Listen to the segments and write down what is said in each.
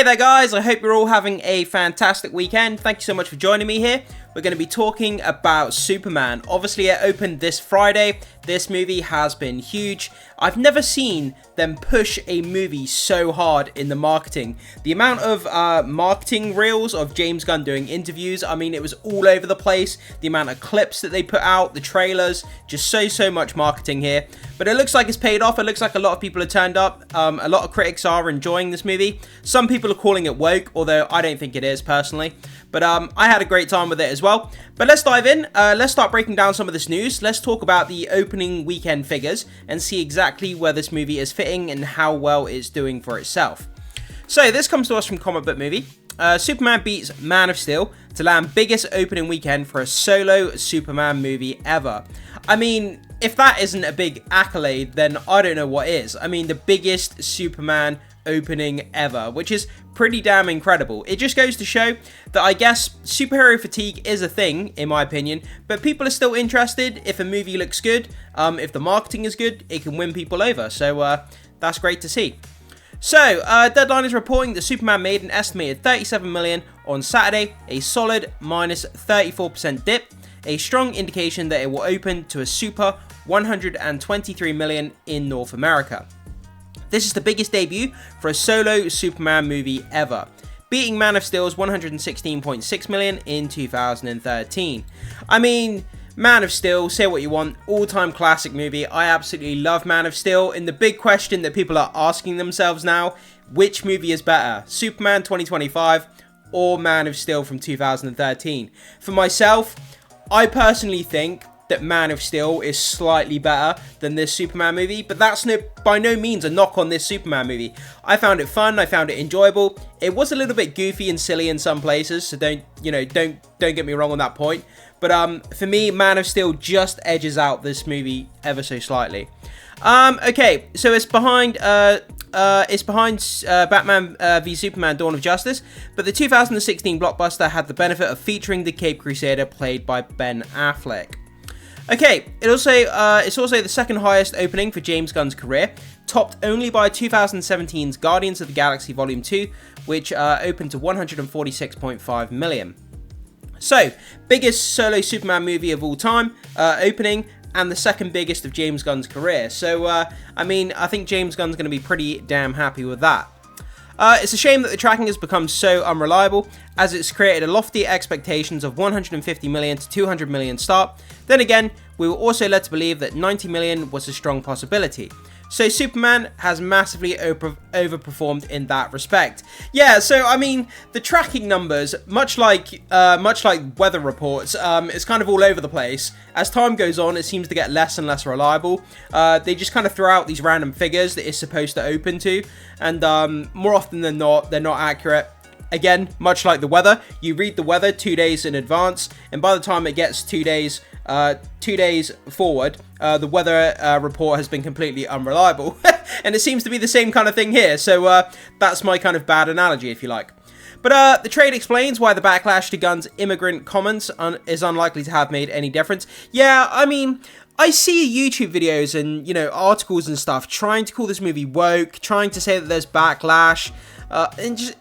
Hey there guys, I hope you're all having a fantastic weekend. Thank you so much for joining me here. We're going to be talking about Superman. Obviously it opened this Friday. This movie has been huge. I've never seen them push a movie so hard in the marketing. The amount of marketing reels of James Gunn doing interviews, I mean, it was all over the place. The amount of clips that they put out, the trailers, just so much marketing here. But it looks like it's paid off. It looks like a lot of people have turned up. A lot of critics are enjoying this movie. Some people are calling it woke, although I don't think it is personally. But I had a great time with it as well. But let's dive in. Let's start breaking down some of this news. Let's talk about the opening weekend figures and see exactly where this movie is fitting and how well it's doing for itself. So this comes to us from Comic Book Movie. Superman beats Man of Steel to land biggest opening weekend for a solo Superman movie ever. I mean, if that isn't a big accolade, then I don't know what is. I mean, the biggest Superman opening ever, which is pretty damn incredible. It just goes to show that I guess superhero fatigue is a thing, in my opinion, but people are still interested. If a movie looks good, if the marketing is good, it can win people over. So that's great to see. So, Deadline is reporting that Superman made an estimated $37 million on Saturday, a solid minus 34% dip, a strong indication that it will open to a super $123 million in North America. This is the biggest debut for a solo Superman movie ever, beating Man of Steel's $116.6 million in 2013. I mean, Man of Steel, say what you want, all-time classic movie. I absolutely love Man of Steel. And the big question that people are asking themselves now, which movie is better, Superman 2025 or Man of Steel from 2013? For myself, I personally think that Man of Steel is slightly better than this Superman movie, but that's by no means a knock on this Superman movie. I found it fun, I found it enjoyable. It was a little bit goofy and silly in some places, so don't get me wrong on that point. But for me, Man of Steel just edges out this movie ever so slightly. Okay, so it's behind Batman v Superman: Dawn of Justice, but the 2016 blockbuster had the benefit of featuring the Caped Crusader played by Ben Affleck. Okay, it's also the second highest opening for James Gunn's career, topped only by 2017's Guardians of the Galaxy Volume 2, which opened to $146.5 million. So, biggest solo Superman movie of all time, opening, and the second biggest of James Gunn's career. So, I mean, I think James Gunn's going to be pretty damn happy with that. It's a shame that the tracking has become so unreliable, as it's created a lofty expectations of 150 million to 200 million start. Then again, we were also led to believe that 90 million was a strong possibility. So Superman has massively overperformed in that respect. Yeah, so I mean, the tracking numbers, much like weather reports, it's kind of all over the place. As time goes on, it seems to get less and less reliable. They just kind of throw out these random figures that it's supposed to open to, and more often than not, they're not accurate. Again, much like the weather, you read the weather 2 days in advance, and by the time it gets 2 days forward, the weather report has been completely unreliable. And it seems to be the same kind of thing here, so that's my kind of bad analogy, if you like. But the trade explains why the backlash to Gunn's immigrant comments is unlikely to have made any difference. Yeah, I mean, I see YouTube videos and, articles and stuff trying to call this movie woke, trying to say that there's backlash, and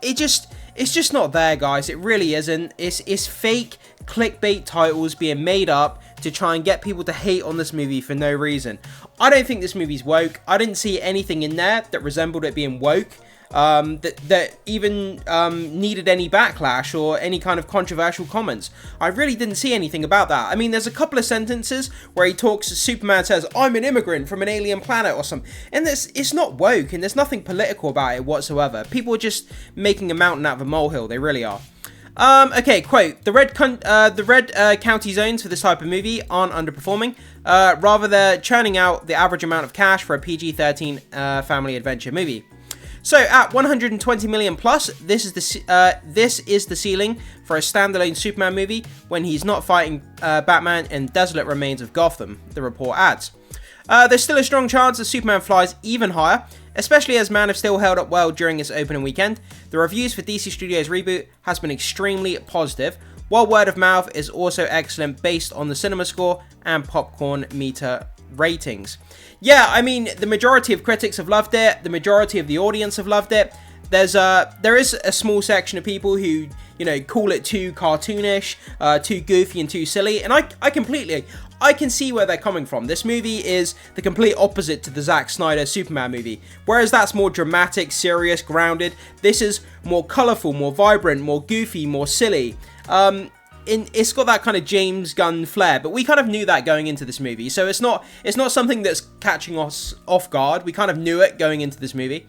it's just not there, guys. It really isn't. It's fake clickbait titles being made up to try and get people to hate on this movie for no reason. I don't think this movie's woke. I didn't see anything in there that resembled it being woke, that even needed any backlash or any kind of controversial comments. I really didn't see anything about that. I mean, there's a couple of sentences where Superman says, "I'm an immigrant from an alien planet" or something, and it's not woke, and there's nothing political about it whatsoever. People are just making a mountain out of a molehill. They really are. Okay, quote, the red county zones for this type of movie aren't underperforming. Rather, they're churning out the average amount of cash for a PG-13 family adventure movie. So at 120 million plus, this is the ceiling for a standalone Superman movie when he's not fighting Batman in desolate remains of Gotham, the report adds. There's still a strong chance that Superman flies even higher, especially as Man of Steel held up well during its opening weekend. The reviews for DC Studios' reboot has been extremely positive, while word of mouth is also excellent based on the cinema score and popcorn meter ratings. Yeah, I mean, the majority of critics have loved it, the majority of the audience have loved it. there is a small section of people who, you know, call it too cartoonish, too goofy and too silly, and I can see where they're coming from. This movie is the complete opposite to the Zack Snyder Superman movie. Whereas that's more dramatic, serious, grounded, this is more colourful, more vibrant, more goofy, more silly. It's got that kind of James Gunn flair, but we kind of knew that going into this movie, so it's not something that's catching us off guard. We kind of knew it going into this movie.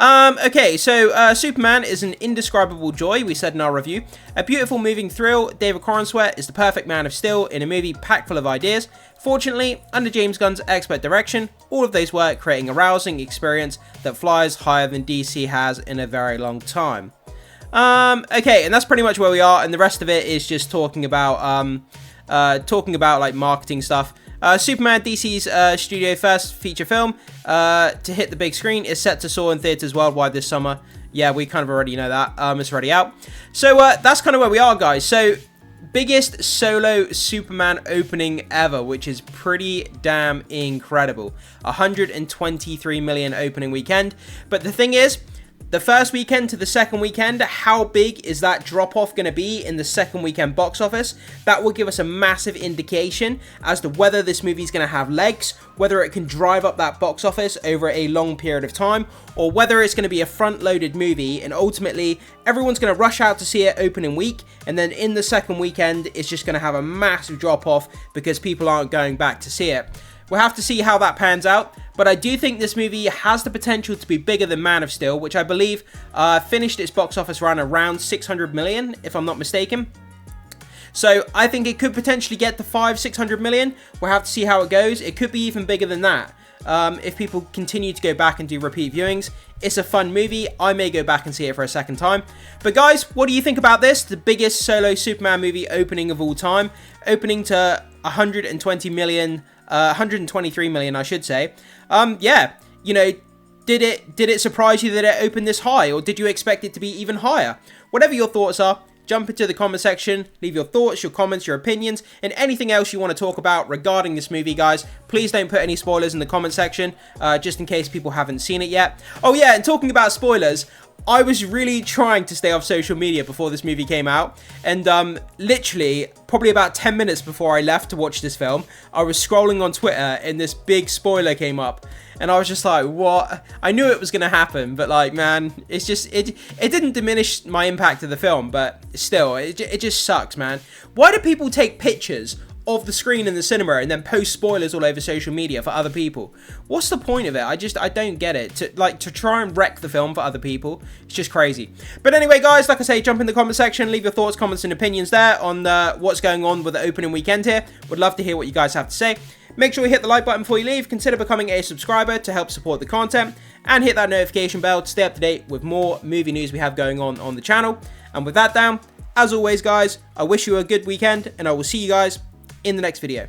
Okay, so Superman is an indescribable joy, we said in our review. A beautiful moving thrill, David Corenswet is the perfect Man of Steel in a movie packed full of ideas. Fortunately, under James Gunn's expert direction, all of those work creating a rousing experience that flies higher than DC has in a very long time. Okay, and that's pretty much where we are, and the rest of it is just talking about like marketing stuff. Superman, DC's studio first feature film to hit the big screen, is set to soar in theaters worldwide this summer. Yeah, we kind of already know that. It's already out. So that's kind of where we are, guys. So biggest solo Superman opening ever, which is pretty damn incredible. 123 million opening weekend. But the thing is, the first weekend to the second weekend, how big is that drop-off going to be in the second weekend box office? That will give us a massive indication as to whether this movie is going to have legs, whether it can drive up that box office over a long period of time, or whether it's going to be a front-loaded movie and ultimately everyone's going to rush out to see it opening week, and then in the second weekend it's just going to have a massive drop-off because people aren't going back to see it. We'll have to see how that pans out, but I do think this movie has the potential to be bigger than Man of Steel, which I believe finished its box office run around 600 million, if I'm not mistaken. So I think it could potentially get to 500-600 million. We'll have to see how it goes. It could be even bigger than that. If people continue to go back and do repeat viewings. It's a fun movie. I may go back and see it for a second time. But guys, what do you think about this? The biggest solo Superman movie opening of all time. Opening to 123 million, I should say. Yeah, you know, did it surprise you that it opened this high, or did you expect it to be even higher? Whatever your thoughts are, jump into the comment section, leave your thoughts, your comments, your opinions, and anything else you want to talk about regarding this movie, guys. Please don't put any spoilers in the comment section, just in case people haven't seen it yet. Oh yeah, and talking about spoilers, I was really trying to stay off social media before this movie came out, and literally, probably about 10 minutes before I left to watch this film, I was scrolling on Twitter and this big spoiler came up, and I was just like, what? I knew it was going to happen, but like, man, it's just, it didn't diminish my impact of the film, but still, it just sucks, man. Why do people take pictures of the screen in the cinema and then post spoilers all over social media for other people? What's the point of it? I don't get it. To try and wreck the film for other people, it's just crazy. But anyway, guys, like I say, jump in the comment section, leave your thoughts, comments and opinions there on what's going on with the opening weekend here. Would love to hear what you guys have to say. Make sure you hit the like button before you leave, consider becoming a subscriber to help support the content, and hit that notification bell to stay up to date with more movie news we have going on the channel. And with that down, as always, guys, I wish you a good weekend, and I will see you guys in the next video.